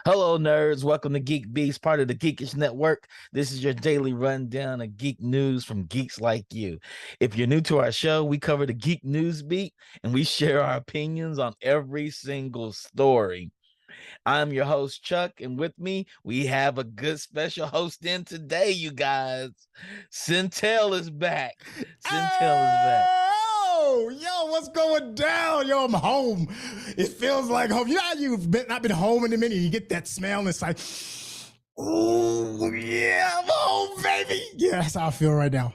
Hello, nerds. Welcome to GeekBeast, part of the Geekish Network. This is your daily rundown of geek news from geeks like you. If you're new to our show, we cover the geek news beat and we share our opinions on every single story. I'm your host, Chuck, and with me, we have a good special host in today, you guys. Centel is back. Centel is back. Oh, yo, what's going down? Yo, I'm home. It feels like home. You know how you've not been home in a minute, you get that smell, and it's like, oh, yeah, I'm home, baby. Yeah, that's how I feel right now.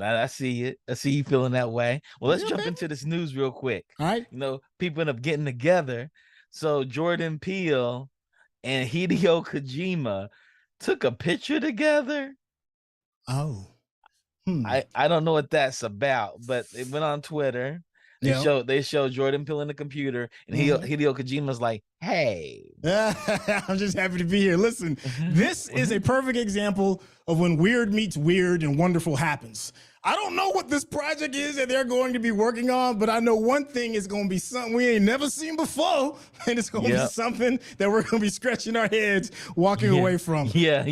I see it. I see you feeling that way. Well, let's jump baby. into this news real quick. All right. You know, people end up getting together. So Jordan Peele and Hideo Kojima took a picture together. Oh. I don't know what that's about, but it went on Twitter. They showed Jordan Peele in the computer, and Hideo Kojima's like, "Hey, I'm just happy to be here." Listen, this is a perfect example of when weird meets weird and wonderful happens. I don't know what this project is that they're going to be working on, but I know one thing is going to be something we ain't never seen before, and it's going to be something that we're going to be scratching our heads walking away from. Yeah.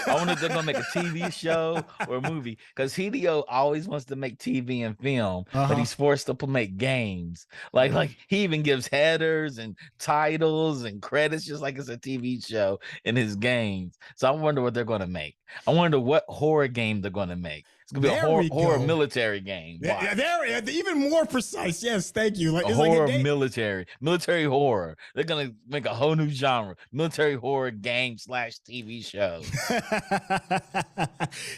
I wonder if they're going to make a TV show or a movie, because Hideo always wants to make TV and film, but he's forced to make games. Like he even gives headers and titles and credits just like it's a TV show in his games. So I wonder what they're going to make. I wonder what horror game they're going to make. It's gonna be a horror military game. Yeah, even more precise. Yes, thank you. Like horror military horror. They're gonna make a whole new genre, military horror game / TV show.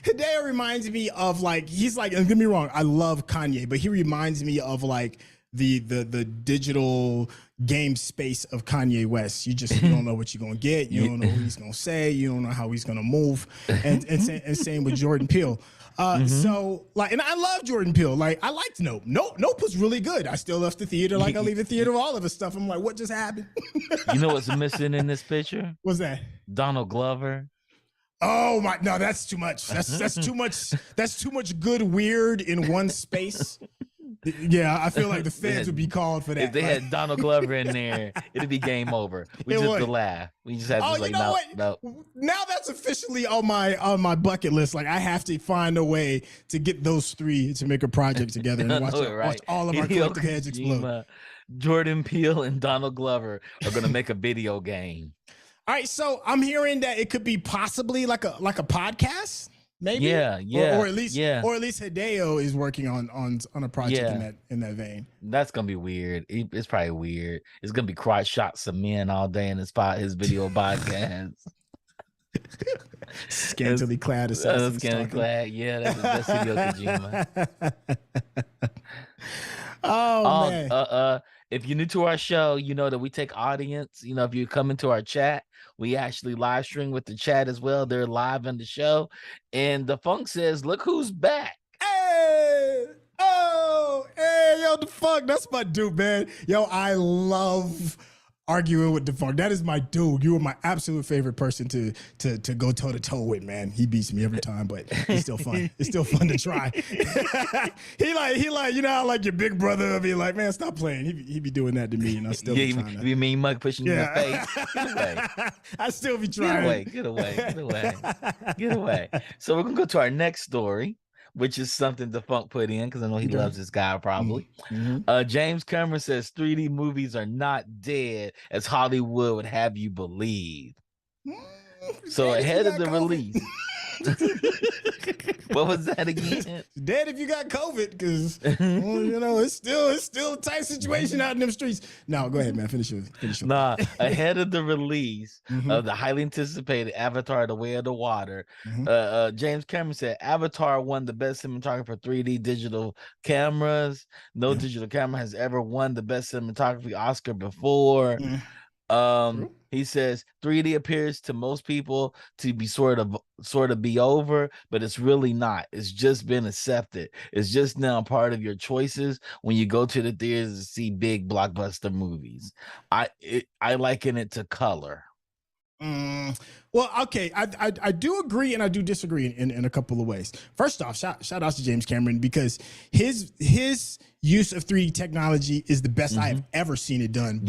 Hideo reminds me of he's like. Don't get me wrong, I love Kanye, but he reminds me of the digital game space of Kanye West. You don't know what you're gonna get. You don't know what he's gonna say. You don't know how he's gonna move. And same with Jordan Peele. So and I love Jordan Peele. I liked Nope. Nope was really good. I still left the theater I leave the theater with all of his stuff. I'm like, what just happened? You know what's missing in this picture? What's that? Donald Glover. Oh my, no, that's too much. That's too much. That's too much good weird in one space. Yeah, I feel like the feds would be called for that. If they had Donald Glover in there, it'd be game over. We just have to laugh. We just have to no. Now that's officially on my bucket list. I have to find a way to get those three to make a project together and watch all of our collective heads explode. Jordan Peele and Donald Glover are going to make a video game. All right, so I'm hearing that it could be possibly like a podcast. Maybe, yeah, or at least Hideo is working on a project in that vein. That's gonna be weird. It's probably weird. It's gonna be crotch shots of men all day in his video podcast. Scantily clad assassins. Scantily clad. Yeah, that's Hideo Kojima. Oh man. If you're new to our show, you know that we take audience. You know, if you come into our chat, we actually live stream with the chat as well. They're live on the show. And dafunkk says, look who's back. Hey! Oh! Hey, yo, dafunkk. That's my dude, man. Yo, I love arguing with dafunkk. That is my dude. You are my absolute favorite person to go toe to toe with, man. He beats me every time, but it's still fun. It's still fun to try. he like, you know how your big brother will be like, man, stop playing. He be doing that to me, and I still be trying to. You mean mug pushing you in the face? Get away. I still be trying. Get away. So we're gonna go to our next story, which is something dafunkk put in because I know he loves this guy probably. James Cameron says 3D movies are not dead as Hollywood would have you believe. So ahead of the release. What was that again? Dead if you got COVID, because it's still a tight situation out in them streets. No, go ahead, man. Finish it. Nah, ahead of the release of the highly anticipated Avatar: The Way of the Water, James Cameron said Avatar won the best cinematography for 3D digital cameras. No digital camera has ever won the best cinematography Oscar before. He says 3D appears to most people to be sort of be over, but it's really not. It's just been accepted. It's just now part of your choices when you go to the theaters to see big blockbuster movies. I liken it to color. Well, okay, I do agree and I do disagree in a couple of ways. First off, shout out to James Cameron, because his use of 3D technology is the best I have ever seen it done,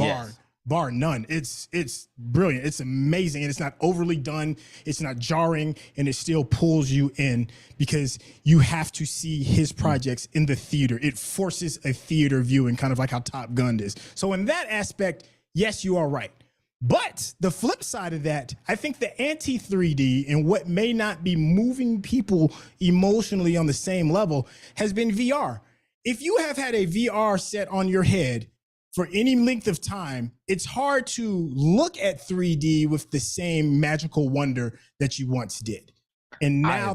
bar none. It's brilliant. It's amazing, and it's not overly done. It's not jarring, and it still pulls you in because you have to see his projects in the theater. It forces a theater viewing, kind of like how Top Gun is. So in that aspect, yes, you are right. But the flip side of that, I think the anti 3D and what may not be moving people emotionally on the same level has been VR. If you have had a VR set on your head for any length of time, it's hard to look at 3D with the same magical wonder that you once did. And now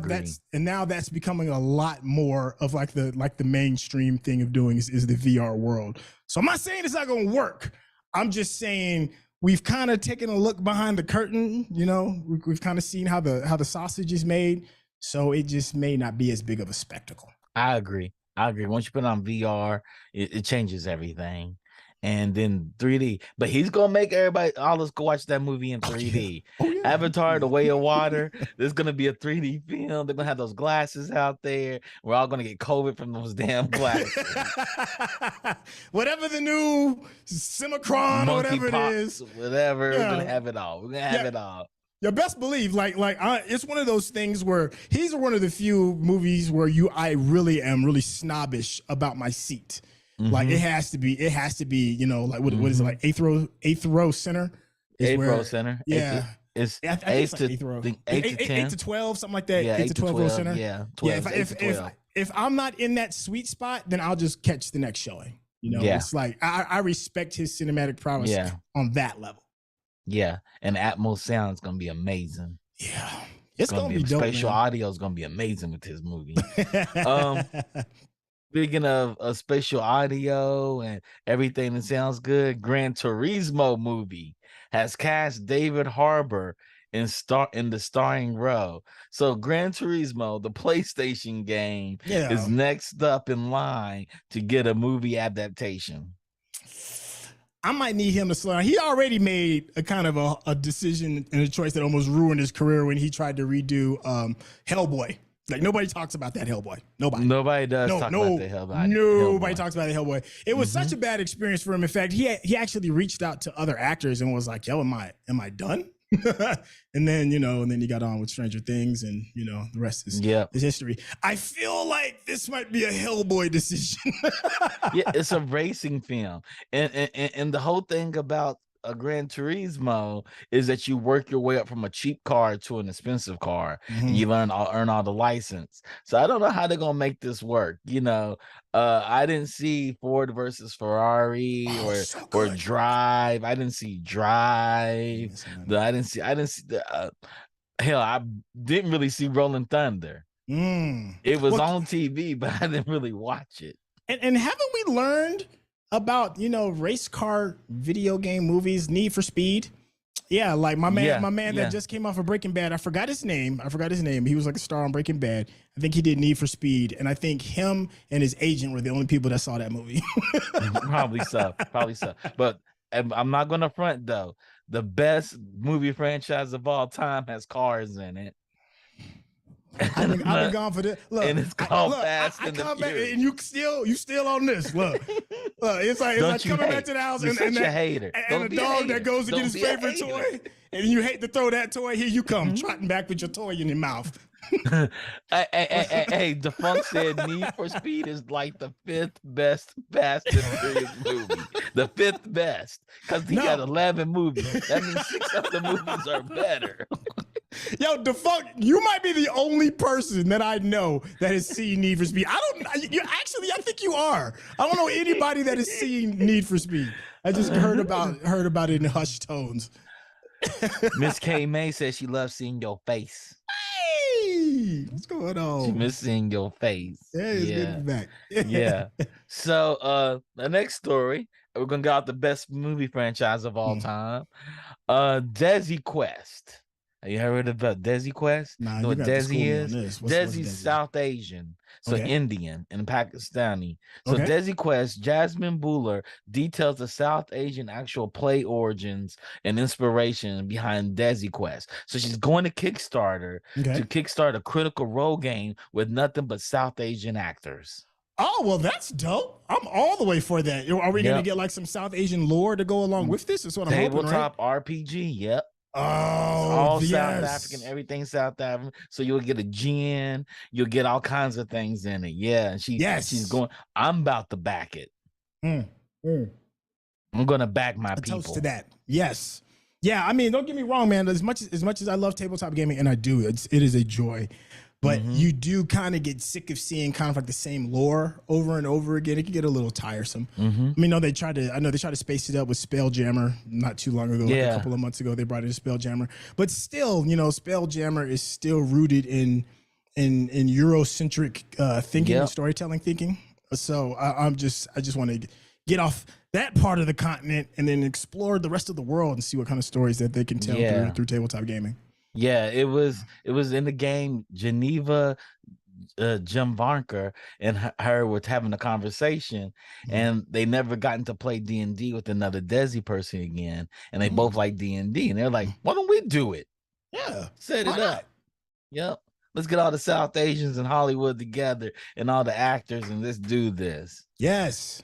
that's becoming a lot more of like the mainstream thing of doing is the VR world. So I'm not saying it's not going to work. I'm just saying we've kind of taken a look behind the curtain. You know, we've kind of seen how the sausage is made. So it just may not be as big of a spectacle. I agree. Once you put it on VR, it changes everything. And then 3D, but he's gonna make everybody all us go watch that movie in 3D. Avatar: The Way of Water. There's gonna be a 3D film. They're gonna have those glasses out there. We're all gonna get COVID from those damn glasses. Whatever the new Simicron or whatever it is, whatever. We're gonna have it all. We're gonna have it all. You best believe, it's one of those things where he's one of the few movies where I really am really snobbish about my seat. Like it has to be, you know, like what is it, like eighth row center? Center. Yeah. It's I think it's like eighth row. 8 to 10. 8 to 12, something like that. Yeah, 8 to 12 row center. Yeah, 12, yeah. If I'm not in that sweet spot, then I'll just catch the next showing. You know, it's like I respect his cinematic prowess on that level. Yeah, and Atmos sound is gonna be amazing. Yeah, it's gonna be dope. Spatial audio is gonna be amazing with his movie. Speaking of spatial audio and everything that sounds good, Gran Turismo movie has cast David Harbour in the starring role. So Gran Turismo, the PlayStation game, is next up in line to get a movie adaptation. I might need him to slow down. He already made a kind of a decision and a choice that almost ruined his career when he tried to redo Hellboy. Like nobody talks about that Hellboy. Nobody does talk about the Hellboy. Nobody talks about the Hellboy. It was such a bad experience for him. In fact, he actually reached out to other actors and was like, "Yo, am I done?" and then he got on with Stranger Things, and the rest is history. I feel like this might be a Hellboy decision. Yeah, it's a racing film, and the whole thing about a Gran Turismo is that you work your way up from a cheap car to an expensive car. And you earn all the license. So I don't know how they're gonna make this work. I didn't see Ford versus Ferrari or Drive. I didn't see Drive. I didn't see the hell. I didn't really see Rolling Thunder. It was on TV, but I didn't really watch it. And haven't we learned about race car video game movies? Need for Speed, like my man that just came off of Breaking Bad. I forgot his name. He was like a star on Breaking Bad. I think he did Need for Speed, and I think him and his agent were the only people that saw that movie. Probably so. But I'm not gonna front though. The best movie franchise of all time has cars in it. I've been gone for this. Look, and it's called Fast and the Furious. And you still on this. Look, it's like coming back to the house and a dog that goes to get his favorite toy, and you hate to throw that toy. Here you come, trotting back with your toy in your mouth. Hey, dafunkk said Need for Speed is like the 5th best Fast and Furious movie. The 5th best, because he got 11 movies. That means 6 of the movies are better. Yo, dafunkk, you might be the only person that I know that has seen Need for Speed. I think you are. I don't know anybody that has seen Need for Speed. I just heard about it in hushed tones. Miss K. May says she loves seeing your face. Hey, what's going on? She miss seeing your face. Yeah, it's good to be back. Yeah. So the next story, we're gonna get out the best movie franchise of all time. Desi Quest. Have you heard about Desi Quest? Nah, you know what Desi is? Desi's South Asian, so Indian and Pakistani. So Desi Quest, Jasmine Buller details the South Asian actual play origins and inspiration behind Desi Quest. So she's going to Kickstarter to kickstart a Critical Role game with nothing but South Asian actors. Oh, well, that's dope. I'm all the way for that. Are we going to get like some South Asian lore to go along with this? That's what I'm hoping, right? Tabletop RPG, yep. Oh, all South African, everything South African. So you'll get a gin, you'll get all kinds of things in it. Yeah, and she's going. I'm about to back it. I'm gonna back my people. Toast to that. Yes, Yeah, I mean, don't get me wrong, man. As much as I love tabletop gaming, and I do, it is a joy. But you do kind of get sick of seeing kind of like the same lore over and over again. It can get a little tiresome. I mean, no, they tried to space it up with Spelljammer not too long ago, like a couple of months ago. They brought in Spelljammer, but still, you know, Spelljammer is still rooted in Eurocentric thinking and storytelling thinking. So I just want to get off that part of the continent and then explore the rest of the world and see what kind of stories that they can tell through tabletop gaming. Yeah, it was in the game. Geneva Jim Varnker and her was having a conversation, and they never gotten to play D&D with another Desi person again, and they both like D&D, and they're like, why don't we do it? Yeah, set it up. Yep, let's get all the South Asians in Hollywood together and all the actors, and let's do this. Yes,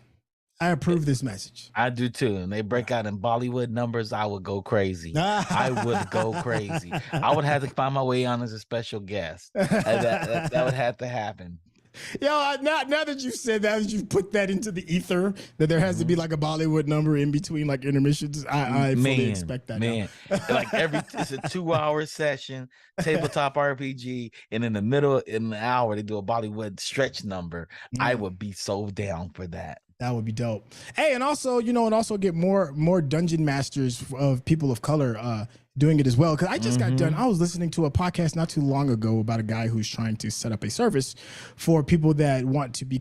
I approve this message. I do too. And they break out in Bollywood numbers, I would go crazy. I would go crazy. I would have to find my way on as a special guest. That would have to happen. Yo, now that you said that you put that into the ether, that there has to be like a Bollywood number in between like intermissions, I fully expect that. Man, like it's a 2-hour session, tabletop RPG, and in the middle, in the hour, they do a Bollywood stretch number. I would be so down for that. That would be dope. Hey, and also, get more dungeon masters of people of color doing it as well. Because I just got done. I was listening to a podcast not too long ago about a guy who's trying to set up a service for people that want to be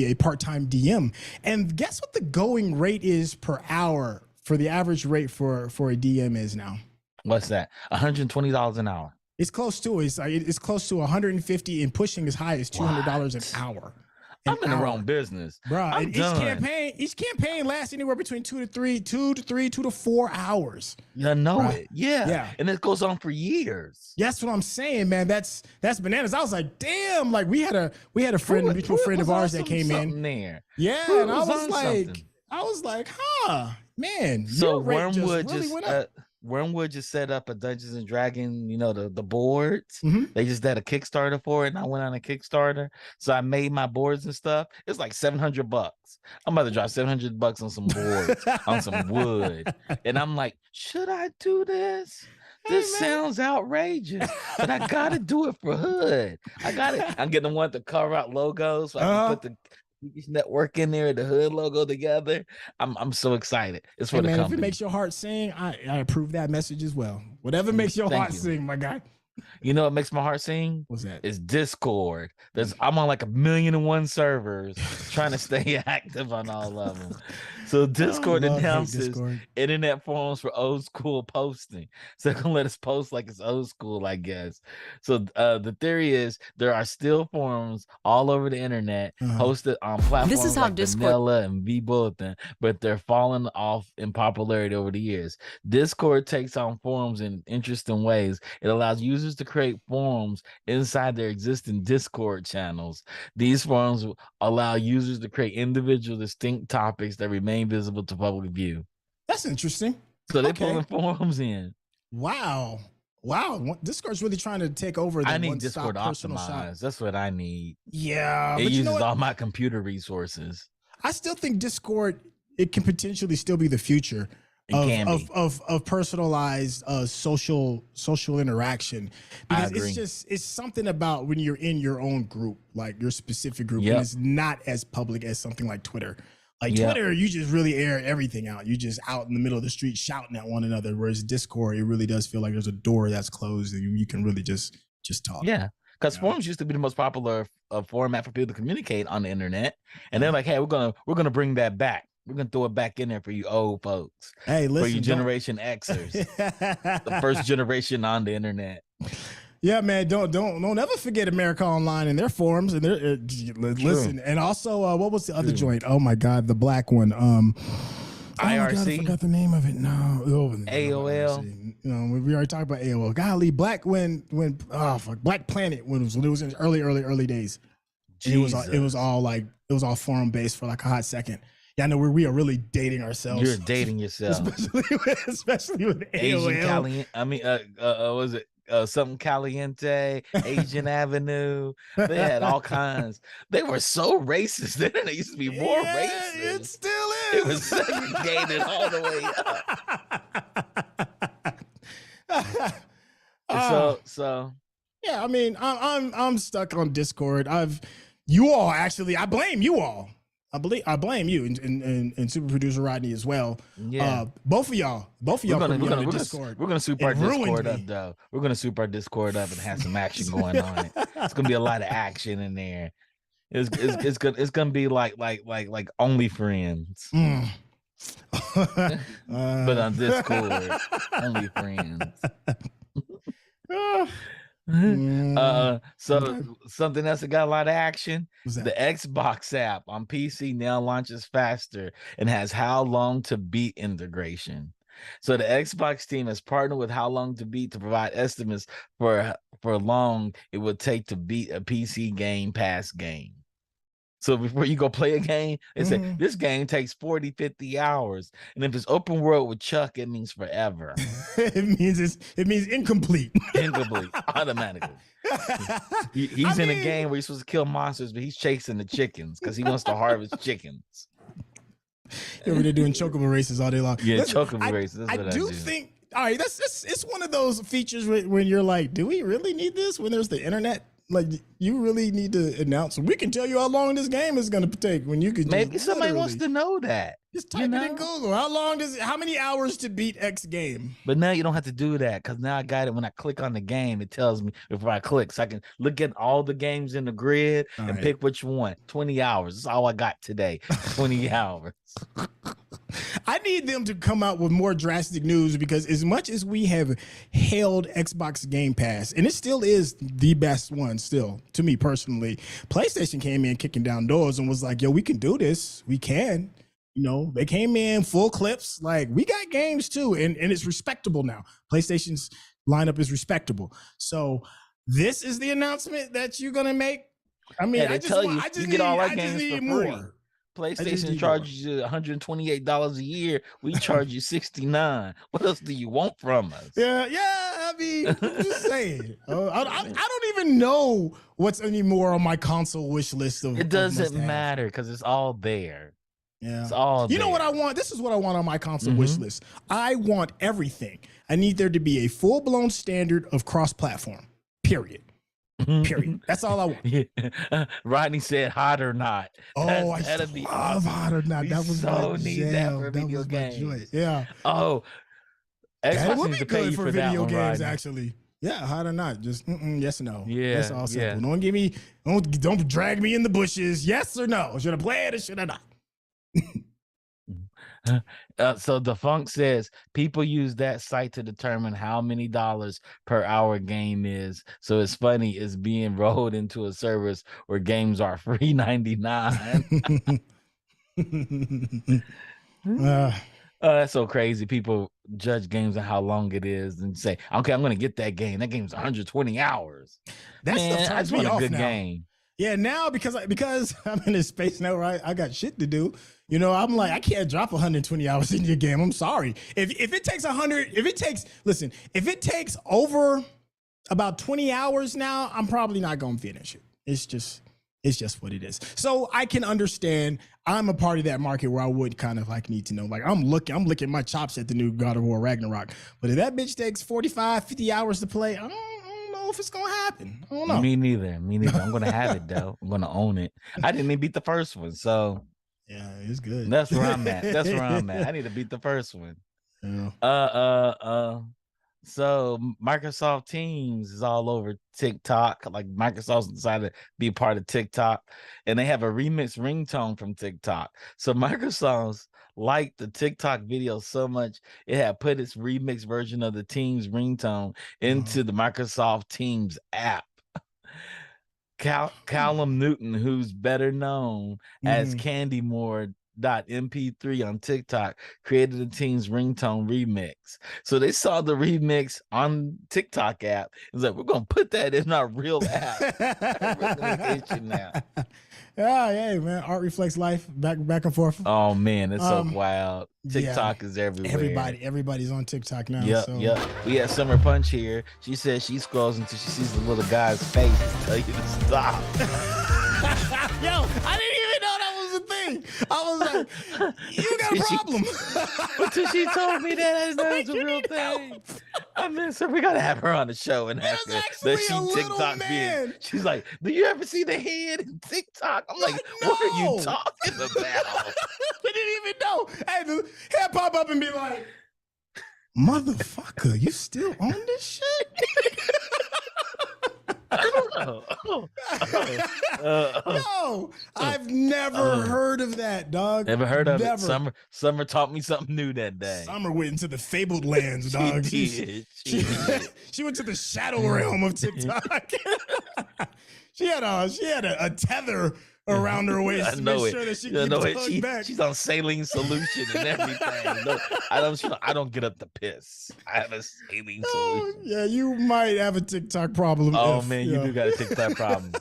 a part-time DM. And guess what the going rate is per hour for the average rate for a DM is now? What's that? $120 an hour. It's close to it. It's close to 150 and pushing as high as $200 an hour. I'm in the wrong business, bro. Each campaign lasts anywhere between 2 to 4 hours. You know it, yeah, and it goes on for years. That's what I'm saying, man. That's bananas. I was like, damn, like we had a friend, a mutual friend of ours that came in there. Yeah, and I was like, huh, man. So Wormwood just set up a Dungeons and Dragons, the boards. They just did a Kickstarter for it, and I went on a Kickstarter. So I made my boards and stuff. It's like $700. I'm about to drop $700 on some boards, on some wood. And I'm like, should I do this? This sounds outrageous, but I gotta do it for Hood. I'm getting the one to cover out logos, so I can put the network in there, the Hood logo together. I'm so excited. It's for the company. If it makes your heart sing, I approve that message as well. Whatever makes your heart sing, my guy. You know what makes my heart sing? What's that? It's Discord. I'm on like 1,000,001 servers trying to stay active on all of them. So Discord announces internet forums for old school posting. So they're gonna let us post like it's old school, I guess. So the theory is there are still forums all over the internet hosted on platforms like Vanilla and VBulletin, but they're falling off in popularity over the years. Discord takes on forums in interesting ways. It allows users to create forums inside their existing Discord channels. These forums allow users to create individual distinct topics that remain visible to public view. That's interesting. So they're pulling forums in. Wow. Discord's really trying to take over. I need Discord optimized. That's what I need. Yeah. It uses all my computer resources. I still think Discord, it can potentially still be the future of personalized social interaction, because it's something about when you're in your own group, like your specific group, and it's not as public as something like Twitter. Like Twitter, you just really air everything out. You just out in the middle of the street shouting at one another. Whereas Discord, it really does feel like there's a door that's closed and you can really just talk. Yeah. Because forums used to be the most popular format for people to communicate on the internet. And they're like, hey, we're gonna bring that back. We're gonna throw it back in there for you old folks. Hey, listen, for you Generation Xers, the first generation on the internet. Yeah, man, don't ever forget America Online and their forums and their listen. And also, what was the other joint? Oh my God, the black one. IRC. God, I forgot the name of it. No, AOL. We already talked about AOL. Golly, Black Black Planet when it was in its early days. It was all forum based for like a hot second. Yeah, I know we are really dating ourselves. You're dating yourself, especially with AOL. Was it something Caliente, Asian Avenue? They had all kinds. They were so racist. Then they used to be more racist. It still is. It was segregated all the way up. So yeah, I mean, I'm stuck on Discord. I blame you all. I blame you and super producer Rodney as well. Yeah, both of y'all put me on the Discord. We're gonna soup our Discord up though. We're gonna soup our Discord up and have some action going on it. It's gonna be a lot of action in there. It's gonna be like Only Friends. But on Discord, Only Friends. So something else that got a lot of action. The Xbox app on PC now launches faster and has How Long to Beat integration. So the Xbox team has partnered with How Long to Beat to provide estimates for long it would take to beat a PC Game Pass game. So before you go play a game, they say this game takes 40, 50 hours. And if it's open world with Chuck, it means forever. it means incomplete. Incomplete, automatically. He's in a game where he's supposed to kill monsters, but he's chasing the chickens because he wants to harvest chickens. Yeah, they're doing chocobo races all day long. Yeah, chocobo races. That's I what do think, all right, it's one of those features when you're like, do we really need this when there's the internet? Like, you really need to announce. We can tell you how long this game is going to take when you could. Maybe somebody wants to know that. Just type it in Google. How many hours to beat X game? But now you don't have to do that because now I got it. When I click on the game, it tells me before I click, so I can look at all the games in the grid and pick which one. 20 hours. That's all I got today. 20 hours. I need them to come out with more drastic news because as much as we have hailed Xbox Game Pass, and it still is the best one still, to me personally, PlayStation came in kicking down doors and was like, yo, we can do this. We can. You know, they came in full clips. Like, we got games too, and it's respectable now. PlayStation's lineup is respectable. So this is the announcement that you're going to make? I mean, I just get all our games for free. PlayStation charges you $128 a year. We charge you $69. What else do you want from us? Yeah. I mean, I'm just saying. I don't even know what's anymore on my console wish list. It doesn't matter because it's all there. Yeah, it's all you know what I want? This is what I want on my console wish list. I want everything. I need there to be a full-blown standard of cross-platform. Period. That's all I want. Yeah. Rodney said hot or not. Oh, I love hot or not. That was so need that for video games. Yeah. Oh, Xbox would be good for video one, games, Rodney. Actually. Yeah, hot or not. Just yes or no. Yeah. That's all simple. Don't drag me in the bushes. Yes or no. Should I play it or should I not? So dafunkk says people use that site to determine how many dollars per hour game is. So it's funny, it's being rolled into a service where games are free 99. That's so crazy. People judge games on how long it is and say, okay, I'm gonna get that game. That game's 120 hours. That stuff turns me off now. Game. Yeah, now because I'm in a space now where I got shit to do. You know, I'm like, I can't drop 120 hours in your game. I'm sorry. If it takes 100, if it takes over about 20 hours now, I'm probably not gonna finish it. It's just what it is. So I can understand. I'm a part of that market where I would kind of like need to know. Like, I'm licking my chops at the new God of War Ragnarok. But if that bitch takes 45, 50 hours to play, I don't know if it's gonna happen. I don't know. Me neither. I'm gonna have it though. I'm gonna own it. I didn't even beat the first one, so yeah, it's good. That's where I'm at. I need to beat the first one. Yeah. So Microsoft Teams is all over TikTok. Like, Microsoft's decided to be a part of TikTok, and they have a remix ringtone from TikTok. So Microsoft's liked the TikTok video so much, it had put its remix version of the Teams ringtone into the Microsoft Teams app. Callum Newton, who's better known as CandyMore.mp3 on TikTok, created the Teams ringtone remix. So they saw the remix on TikTok app. It's like, we're gonna put that in our real app. Now. Yeah, man. Art reflects life. Back and forth. Oh man, it's so wild. TikTok is everywhere. Everybody's on TikTok now. Yep. We had Summer Punch here. She says she scrolls until she sees the little guy's face to tell you to stop. Yo, I didn't even know that was a thing. thing. I was like, you got a problem. Until she told me that, I didn't know it was a real thing. I mean, so we gotta have her on the show and ask her that she TikTok being. She's like, do you ever see the head in TikTok? I'm like, no. what are you talking about? I didn't even know. Hey, the head pop up and be like, motherfucker, you still on this shit? No, I've never heard of that, dog. Never heard of it. Summer taught me something new that day. Summer went into the fabled lands, dog. She went to the shadow realm of TikTok. she had a tether around her waist to make sure that she keeps back. She's on saline solution and everything. No, I don't get up to piss. I have a saline solution. Yeah, you might have a TikTok problem. Oh man, you do got a TikTok problem.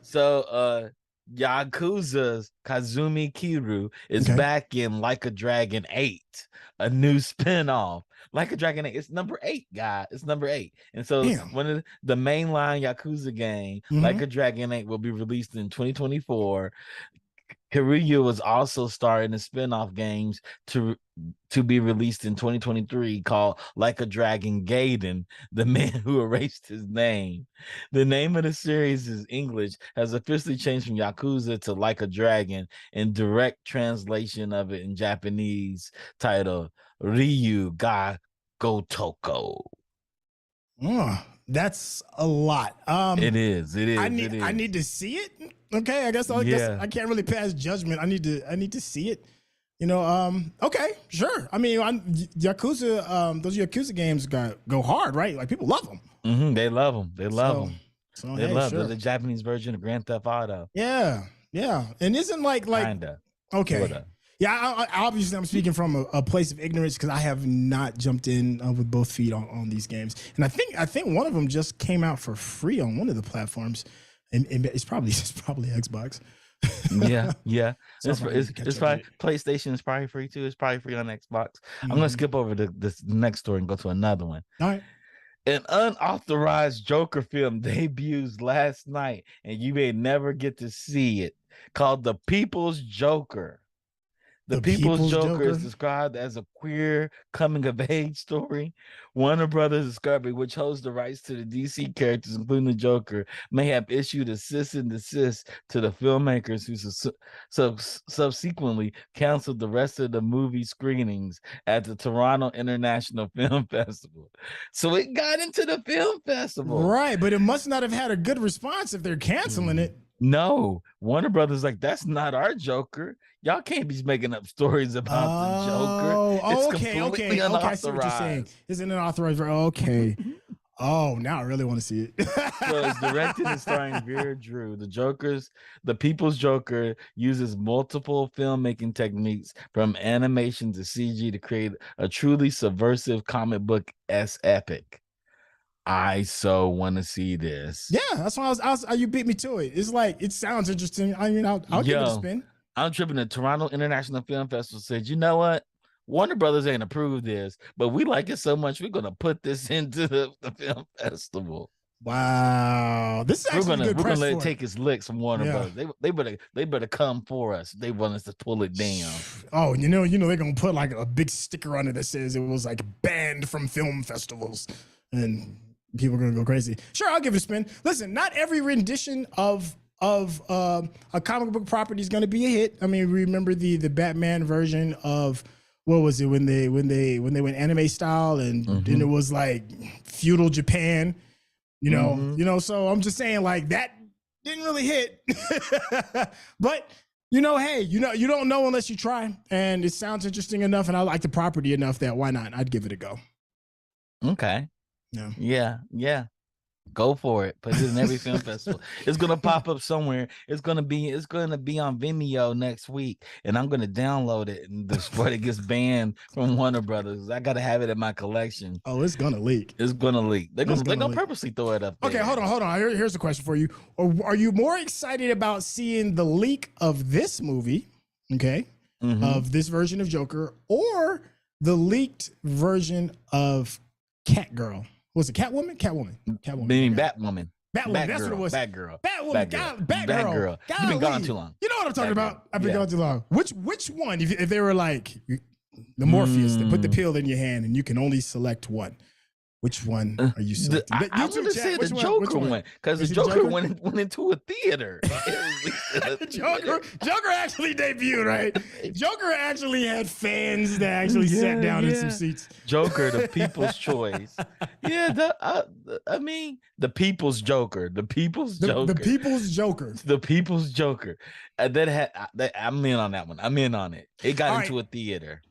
So Yakuza's Kazumi Kiryu is back in Like a Dragon 8, a new spinoff. Like a Dragon 8, it's number 8, guy. It's number 8. And so one of the mainline Yakuza game, Like a Dragon 8, will be released in 2024. Kiryu was also starring in spin-off games to be released in 2023 called Like a Dragon Gaiden, the man who erased his name. The name of the series is English, has officially changed from Yakuza to Like a Dragon, in direct translation of it in Japanese title, Ryu ga Gotoko. Oh, that's a lot. It is. I need to see it. Okay, I guess I can't really pass judgment. I need to see it. You know, okay, sure. I mean, Yakuza, those Yakuza games go hard, right? Like people love them. Mm-hmm, they love them. They love them. So, they love the Japanese version of Grand Theft Auto. Yeah. And isn't like kinda. Okay. Sorta. Yeah, I obviously I'm speaking from a place of ignorance because I have not jumped in with both feet on these games, and I think one of them just came out for free on one of the platforms, and it's probably Xbox. yeah. It's probably PlayStation is probably free too. It's probably free on Xbox. I'm gonna skip over the next story and go to another one. All right. An unauthorized Joker film debuts last night, and you may never get to see it. Called The People's Joker. The People's Joker is described as a queer coming-of-age story. Warner Brothers Discovery, which holds the rights to the DC characters, including the Joker, may have issued a cease and desist to the filmmakers who subsequently canceled the rest of the movie screenings at the Toronto International Film Festival. So it got into the film festival. Right, but it must not have had a good response if they're canceling it. No, Warner Brothers like, that's not our Joker. Y'all can't be making up stories about the Joker. It's completely unauthorized. I see what you're saying. Isn't it authorized? Okay. Oh, now I really want to see it. So it's directed and starring Vera Drew. The People's Joker uses multiple filmmaking techniques from animation to CG to create a truly subversive comic book-esque epic. I so want to see this. Yeah, that's why you beat me to it. It's like, it sounds interesting. I mean, I'll give it a spin. I'm tripping. The Toronto International Film Festival said, you know what? Warner Brothers ain't approved this, but we like it so much, we're going to put this into the film festival. Wow. This is actually we're gonna let it take its licks from Warner Brothers. They better come for us. They want us to pull it down. Oh, you know, they're gonna put like a big sticker on it that says it was like banned from film festivals, and people are gonna go crazy. Sure, I'll give it a spin. Listen, not every rendition of a comic book property is gonna be a hit. I mean, remember the Batman version of, what was it, when they went anime style, and then it was like feudal Japan. You know, so I'm just saying, like, that didn't really hit. But, hey, you don't know unless you try. And it sounds interesting enough, and I like the property enough that why not? I'd give it a go. Okay. Yeah. Go for it. Put it in every film festival. It's gonna pop up somewhere. It's gonna be on Vimeo next week, and I'm gonna download it and before it gets banned from Warner Brothers. I gotta have it in my collection. Oh, it's gonna leak. They're gonna purposely throw it up there. Okay, hold on. Here's a question for you. Are you more excited about seeing the leak of this movie, of this version of Joker, or the leaked version of Catgirl? Was it Catwoman? Catwoman. Meaning Batwoman. Batwoman. That's what it was. Batgirl. Batwoman. Batgirl. Batgirl. You've been gone too long. You know what I'm talking about? I've been Yeah. gone too long. Which one? If they were like the Morpheus, they put the pill in your hand and you can only select one. Which one are you selecting? I'm going to say the Joker one because the Joker went into a theater. Joker actually debuted, right? Joker actually had fans that actually sat down in some seats. Joker, the people's choice. Yeah, I mean, the people's Joker. The people's Joker. The people's Joker. The people's Joker. I'm in on that one. I'm in on it. It got into a theater.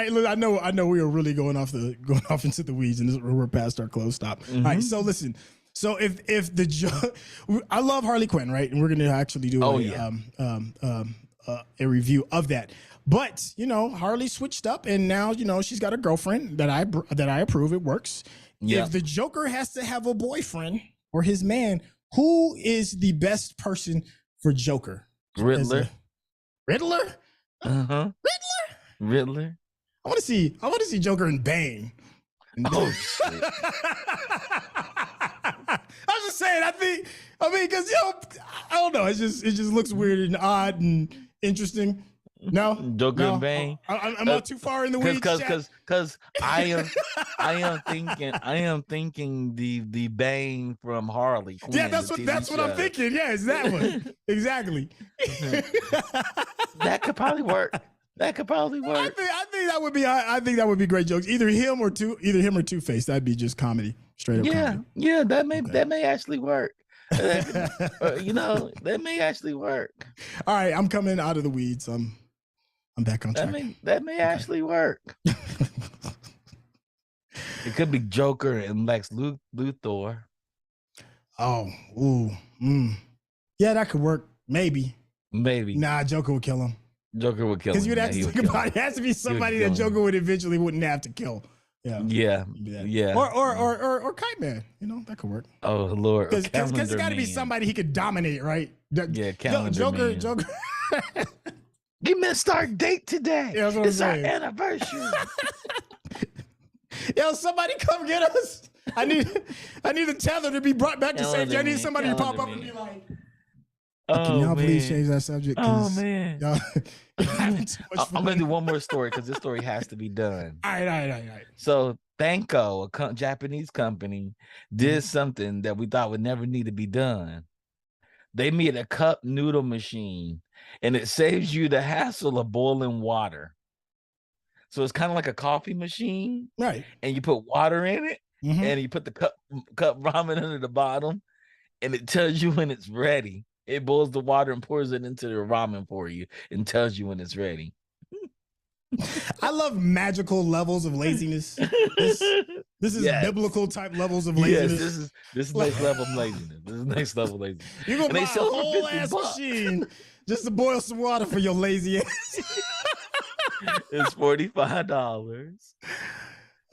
Look, I know we are really going off into the weeds, and we're past our close stop. All right, so listen. So if I love Harley Quinn, right? And we're gonna actually do a review of that. But Harley switched up, and now she's got a girlfriend that I approve. It works. Yep. If the Joker has to have a boyfriend or his man, who is the best person for Joker? Riddler. Riddler? Riddler. I want to see Joker and Bane. Oh shit. I was just saying, because I don't know, it just looks weird and odd and interesting. No, Joker and Bane. I'm not too far in the weeds. Because I am thinking the Bane from Harley Quinn. Yeah, that's what I'm thinking. Yeah, it's that one. Exactly. That could probably work. I think that would be great jokes. Either him or Two-Face. That'd be just comedy, straight up comedy. Yeah, that may actually work. That may actually work. All right, I'm coming out of the weeds. I'm back on track. That may actually work. It could be Joker and Lex Luthor. Oh, yeah, that could work. Maybe. Nah, Joker would kill him. Joker would kill him. Because you'd have to think about it. It has to be somebody that Joker would eventually wouldn't have to kill. Yeah. Or Kite Man. That could work. Oh Lord. Because it's got to be somebody he could dominate, right? Joker. Give me a start date today. Yeah, it's our anniversary. Yo, somebody come get us. I need the tether to be brought back to safety. I need somebody to pop up and be like, can y'all please change that subject? Oh man. I'm gonna do one more story because this story has to be done. All right. So dafunkk, a Japanese company, did something that we thought would never need to be done. They made a cup noodle machine, and it saves you the hassle of boiling water. So it's kind of like a coffee machine, right? And you put water in it, and you put the cup ramen under the bottom, and it tells you when it's ready. It boils the water and pours it into the ramen for you and tells you when it's ready. I love magical levels of laziness. This is biblical type levels of laziness. Yes, this is next level of laziness. You're gonna buy a whole ass machine just to boil some water for your lazy ass. It's $45.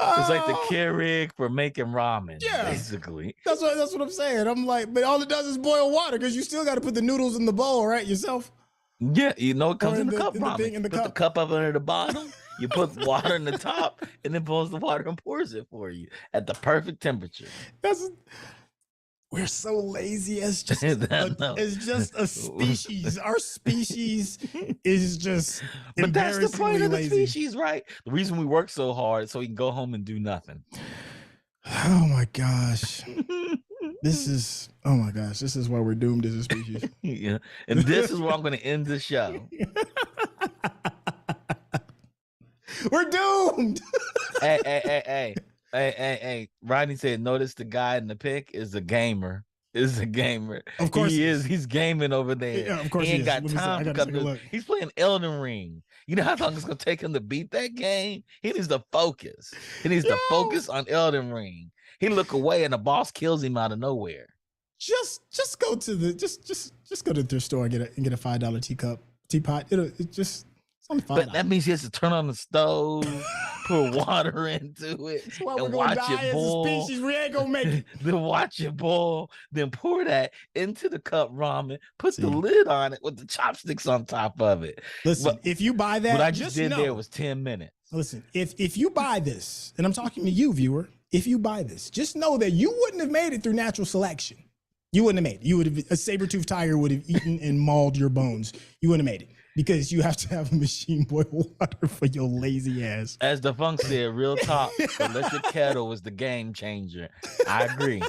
It's like the Keurig for making ramen, basically. That's what I'm saying. I'm like, but all it does is boil water because you still got to put the noodles in the bowl, right, yourself? Yeah, it comes in the cup ramen. You put the cup up under the bottom, you put water in the top, and then boils the water and pours it for you at the perfect temperature. We're so lazy as just a species. Our species is just but that's the point of the species, right? The reason we work so hard so we can go home and do nothing. Oh my gosh. This is why we're doomed as a species. Yeah. And this is where I'm going to end the show. We're doomed. Hey. Rodney said, notice the guy in the pic is a gamer. Of course he is. He's gaming over there. Yeah, of course he ain't got time to come. He's playing Elden Ring. You know how long it's gonna take him to beat that game? He needs to focus. To focus on Elden Ring. He look away and the boss kills him out of nowhere. Just go to the go to the thrift store and get a $5 teapot. It's only $5. But that means he has to turn on the stove, pour water into it, and watch it boil. As a species, we ain't gonna make it. Then watch it boil, then pour that into the cup ramen, put the lid on it with the chopsticks on top of it. Listen, if you buy that, what I just did there was 10 minutes. Listen, if you buy this, and I'm talking to you, viewer, if you buy this, just know that you wouldn't have made it through natural selection. You wouldn't have made it. You would have, a saber-toothed tiger would have eaten and mauled your bones. You wouldn't have made it because you have to have a machine boil water for your lazy ass. As dafunkk said, real talk, the electric kettle was the game changer. I agree.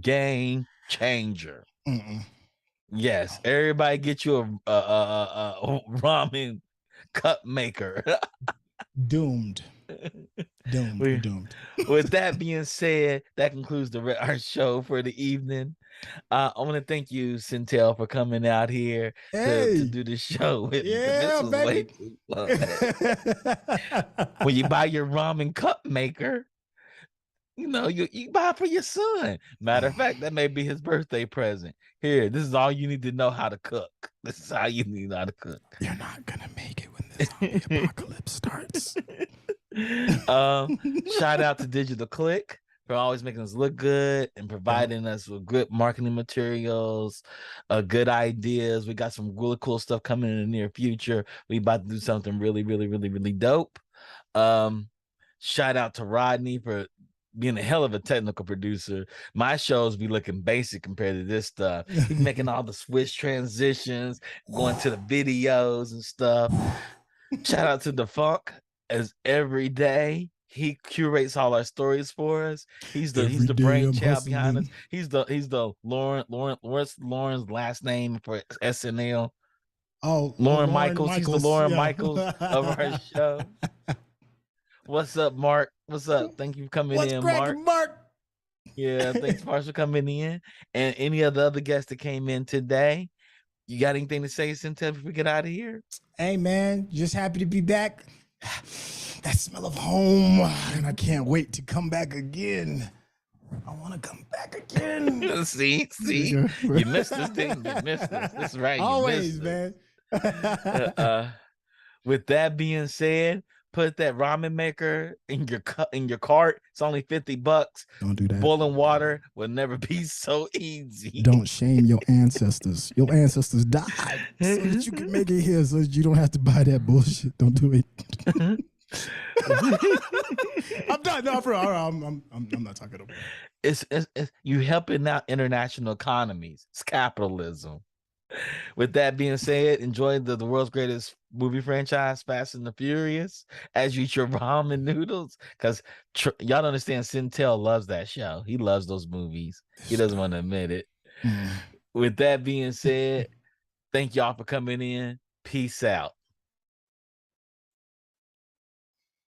Game changer. Yes, everybody get you a ramen cup maker. Doomed. With that being said, that concludes our show for the evening. I want to thank you, Centel, for coming out here to do the show with me. This was way too fun. When you buy your ramen cup maker, you know, you buy it for your son. Matter of fact, that may be his birthday present. Here, this is all you need to know how to cook. This is how you need to know how to cook. You're not gonna make it when this zombie apocalypse starts. Shout out to Digital Click for always making us look good and providing us with good marketing materials, good ideas. We got some really cool stuff coming in the near future. We about to do something really, really, really, really dope. Shout out to Rodney for being a hell of a technical producer. My shows be looking basic compared to this stuff. He's making all the switch transitions, going to the videos and stuff. Shout out to dafunkk, as every day he curates all our stories for us. He's the brainchild behind us. He's the Lauren's last name for SNL. Oh, Lauren Michaels. He's the Lauren Michaels of our show. What's up, Mark? What's up? Thank you for coming in, Mark. Yeah, thanks for coming in. And any of the other guests that came in today, you got anything to say, Centel, before we get out of here? Hey, man, just happy to be back. That smell of home, and I can't wait to come back again. I want to come back again. see, you missed this thing. You missed this. That's right. Always, man. With that being said, put that ramen maker in your cart. It's only $50. Don't do that. Boiling water will never be so easy. Don't shame your ancestors. Your ancestors died so that you can make it here, so that you don't have to buy that bullshit. Don't do it. I'm done. No, for real. I'm not talking about it. It's you helping out international economies. It's capitalism. With that being said, enjoy the world's greatest movie franchise, Fast and the Furious, as you eat your ramen noodles. Because y'all don't understand, Centel loves that show. He loves those movies. He doesn't want to admit it. With that being said, thank y'all for coming in. Peace out.